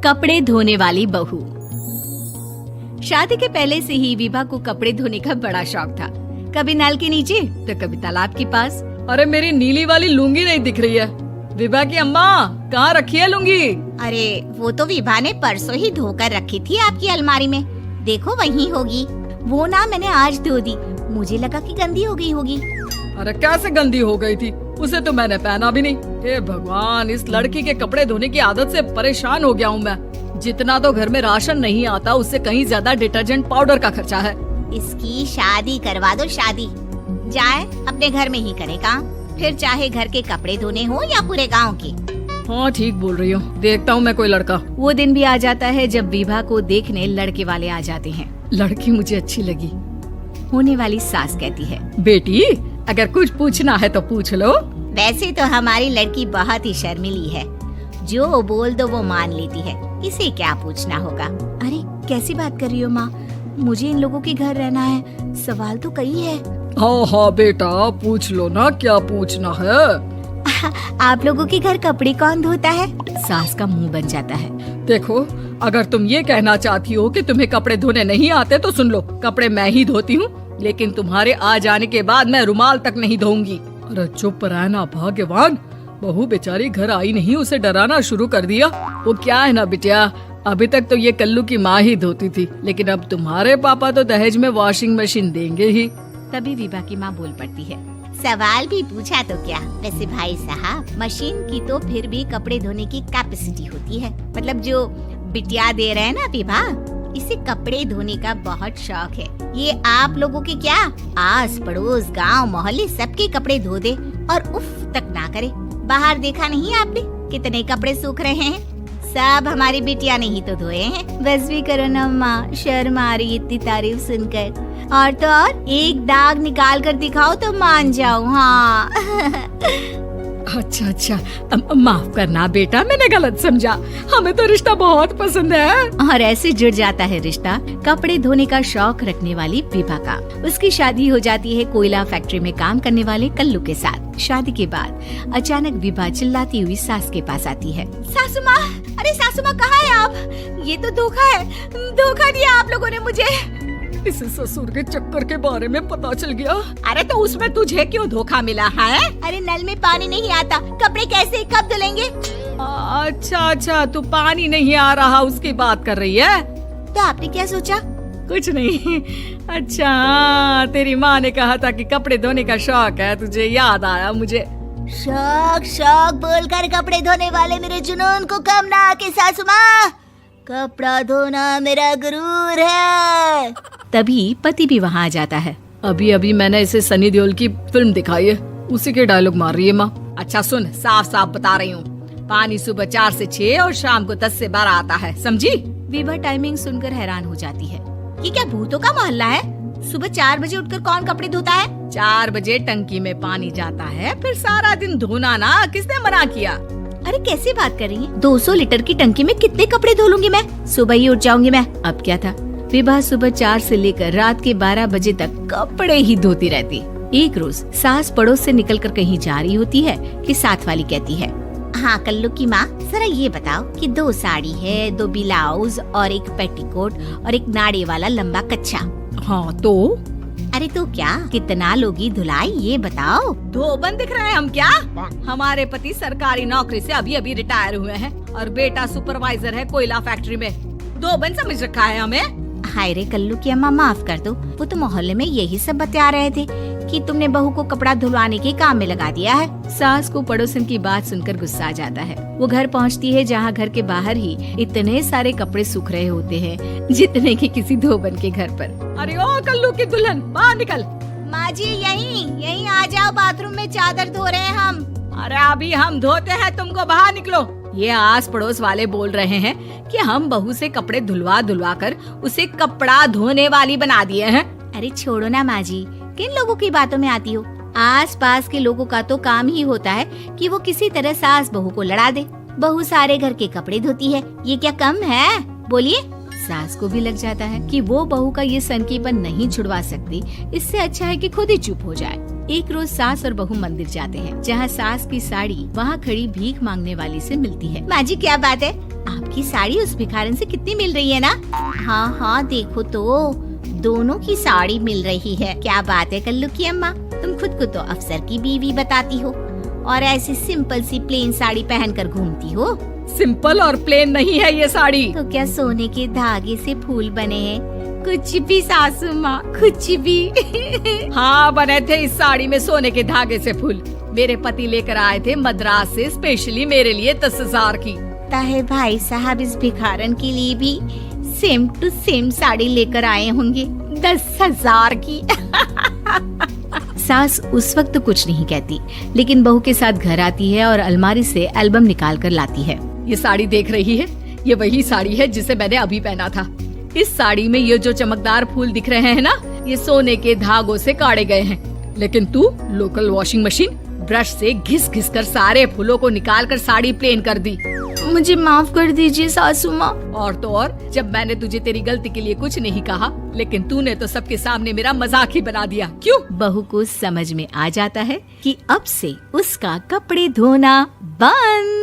कपड़े धोने वाली बहू। शादी के पहले से ही विभा को कपड़े धोने का बड़ा शौक था। कभी नल के नीचे तो कभी तालाब के पास। अरे मेरी नीली वाली लुंगी नहीं दिख रही है। विभा की अम्मा कहाँ रखी है लुंगी? अरे वो तो विभा ने परसों ही धोकर रखी थी आपकी अलमारी में, देखो वहीं होगी। वो ना मैंने आज धो दी, मुझे लगा कि गंदी हो गई होगी। अरे कैसे गंदी हो गई थी? उसे तो मैंने पहना भी नहीं। हे भगवान, इस लड़की के कपड़े धोने की आदत से परेशान हो गया हूँ मैं। जितना तो घर में राशन नहीं आता, उससे कहीं ज्यादा डिटर्जेंट पाउडर का खर्चा है। इसकी शादी करवा दो, शादी जाए अपने घर में ही करे काम, फिर चाहे घर के कपड़े धोने हो या पूरे गांव के। हाँ ठीक बोल रही हूँ, देखता हूँ मैं कोई लड़का। वो दिन भी आ जाता है जब विभा को देखने लड़के वाले आ जाते हैं। लड़की मुझे अच्छी लगी। होने वाली सास कहती है, बेटी अगर कुछ पूछना है तो पूछ लो। वैसे तो हमारी लड़की बहुत ही शर्मीली है, जो बोल दो वो मान लेती है, इसे क्या पूछना होगा। अरे कैसी बात कर रही हो माँ, मुझे इन लोगों के घर रहना है, सवाल तो कई है। हाँ हाँ बेटा पूछ लो ना, क्या पूछना है। आप लोगों के घर कपड़े कौन धोता है? सास का मुंह बन जाता है। देखो अगर तुम ये कहना चाहती हो कि तुम्हें कपड़े धोने नहीं आते तो सुन लो, कपड़े मैं ही धोती हूँ, लेकिन तुम्हारे आ जाने के बाद मैं रुमाल तक नहीं धोऊंगी। अरे चुप रहना भाग्यवान, बहू बेचारी घर आई नहीं, उसे डराना शुरू कर दिया। वो क्या है ना बिटिया, अभी तक तो ये कल्लू की माँ ही धोती थी, लेकिन अब तुम्हारे पापा तो दहेज में वॉशिंग मशीन देंगे ही। तभी विभा की माँ बोल पड़ती है, सवाल भी पूछा तो क्या। वैसे भाई साहब, मशीन की तो फिर भी कपड़े धोने की कैपेसिटी होती है, मतलब जो बिटिया दे रहे हैं ना विभा, इसे कपड़े धोने का बहुत शौक है। ये आप लोगों के क्या आस पड़ोस गांव मोहल्ले सबके कपड़े धो दे और उफ तक ना करे। बाहर देखा नहीं आपने कितने कपड़े सूख रहे हैं, सब हमारी बिटिया ने ही तो धोए हैं। बस भी करो ना माँ, शर्म आ रही इतनी तारीफ सुनकर। और तो और एक दाग निकाल कर दिखाओ तो मान जाऊँ। हाँ अच्छा माफ करना बेटा, मैंने गलत समझा, हमें तो रिश्ता बहुत पसंद है। और ऐसे जुड़ जाता है रिश्ता कपड़े धोने का शौक रखने वाली विभा का। उसकी शादी हो जाती है कोयला फैक्ट्री में काम करने वाले कल्लू के साथ। शादी के बाद अचानक विभा चिल्लाती हुई सास के पास आती है, सासू माँ, अरे सासू माँ कहाँ है आप? ये तो धोखा है, धोखा दिया आप लोगों ने मुझे। इसे ससुर के चक्कर के बारे में पता चल गया। अरे तो उसमें तुझे क्यों धोखा मिला है? अरे नल में पानी नहीं आता, कपड़े कैसे कब धुलेंगे? अच्छा तू पानी नहीं आ रहा उसकी बात कर रही है? तो आपने क्या सोचा? कुछ नहीं। अच्छा तेरी माँ ने कहा था कि कपड़े धोने का शौक है तुझे, याद आया मुझे। शौक बोलकर कपड़े धोने वाले मेरे जुनून को कम ना आके सासू माँ, कपड़ा धोना मेरा गुरूर है। तभी पति भी वहाँ आ जाता है। अभी मैंने इसे सनी देओल की फिल्म दिखाई है, उसी के डायलॉग मार रही है माँ। अच्छा सुन, साफ साफ बता रही हूँ, पानी सुबह 4 से 6 और शाम को 10 से 12 आता है, समझी? विभा टाइमिंग सुनकर हैरान हो जाती है। ये क्या भूतों का मोहल्ला है? सुबह 4 बजे उठकर कौन कपड़े धोता है? 4 बजे टंकी में पानी जाता है, फिर सारा दिन धोना ना, किसने मना किया? अरे कैसी बात कर रही है? 200 लीटर की टंकी में कितने कपड़े धो लूंगी मैं, सुबह ही उठ जाऊंगी मैं। अब क्या था, विभा सुबह 4 से लेकर रात के 12 बजे तक कपड़े ही धोती रहती। एक रोज सास पड़ोस से निकलकर कहीं जा रही होती है कि साथ वाली कहती है, हाँ कल्लू की माँ, जरा ये बताओ कि 2 साड़ी है, 2 ब्लाउज और एक पेटीकोट और एक नाड़े वाला लंबा कच्छा। हाँ तो? अरे तो क्या, कितना लोगी धुलाई ये बताओ। धोबन दिख रहे हैं हम क्या? हमारे पति सरकारी नौकरी से अभी रिटायर हुए हैं और बेटा सुपरवाइजर है कोयला फैक्ट्री में। धोबन समझ रखा है हमें? हाय रे कल्लू की अम्मा, माफ कर दो, वो तो मोहल्ले में यही सब बता रहे थे कि तुमने बहू को कपड़ा धुलवाने के काम में लगा दिया है। सास को पड़ोसन की बात सुनकर गुस्सा आ जाता है। वो घर पहुंचती है जहां घर के बाहर ही इतने सारे कपड़े सूख रहे होते हैं जितने कि किसी धोबन के घर पर। अरे ओ कल्लू की दुल्हन, बाहर निकल। माँ जी यहीं आ जाओ, बाथरूम में चादर धो रहे हैं हम। अरे अभी हम धोते हैं, तुमको बाहर निकलो। ये आस पड़ोस वाले बोल रहे हैं कि हम बहू से कपड़े धुलवा कर उसे कपड़ा धोने वाली बना दिए हैं। अरे छोड़ो ना माँ जी, किन लोगों की बातों में आती हो? आस पास के लोगों का तो काम ही होता है कि वो किसी तरह सास बहू को लड़ा दे। बहू सारे घर के कपड़े धोती है, ये क्या कम है? बोलिए। सास को भी लग जाता है कि वो बहू का ये सनकीपन नहीं छुड़वा सकती, इससे अच्छा है कि खुद ही चुप हो जाए। एक रोज सास और बहू मंदिर जाते हैं, जहाँ सास की साड़ी वहाँ खड़ी भीख मांगने वाली से मिलती है। माँ जी क्या बात है, आपकी साड़ी उस भिखारन से कितनी मिल रही है ना? हाँ हाँ देखो तो दोनों की साड़ी मिल रही है। क्या बात है कल्लू की अम्मा, तुम खुद को तो अफसर की बीवी बताती हो और ऐसी सिंपल सी प्लेन साड़ी पहनकर घूमती हो। सिंपल और प्लेन नहीं है ये साड़ी। तो क्या सोने के धागे से फूल बने हैं? कुछ भी सासू माँ, कुछ भी। हाँ बने थे इस साड़ी में सोने के धागे से फूल। मेरे पति लेकर आए थे मद्रास से स्पेशली मेरे लिए 10,000 की। ताहे भाई साहब इस भिखारन के लिए भी सेम टू सेम साड़ी लेकर आए होंगे 10,000 की। सास उस वक्त कुछ नहीं कहती, लेकिन बहू के साथ घर आती है और अलमारी से एल्बम निकाल कर लाती है। ये साड़ी देख रही है, ये वही साड़ी है जिसे मैंने अभी पहना था। इस साड़ी में ये जो चमकदार फूल दिख रहे हैं ना, ये सोने के धागों से काटे गए हैं। लेकिन तू लोकल वॉशिंग मशीन ब्रश से घिस घिस कर सारे फूलों को निकाल कर साड़ी प्लेन कर दी। मुझे माफ कर दीजिए सासू माँ। और तो और, जब मैंने तुझे तेरी गलती के लिए कुछ नहीं कहा, लेकिन तूने तो सबके सामने मेरा मजाक ही बना दिया। क्यों? बहू को समझ में आ जाता है कि अब से उसका कपड़े धोना बंद।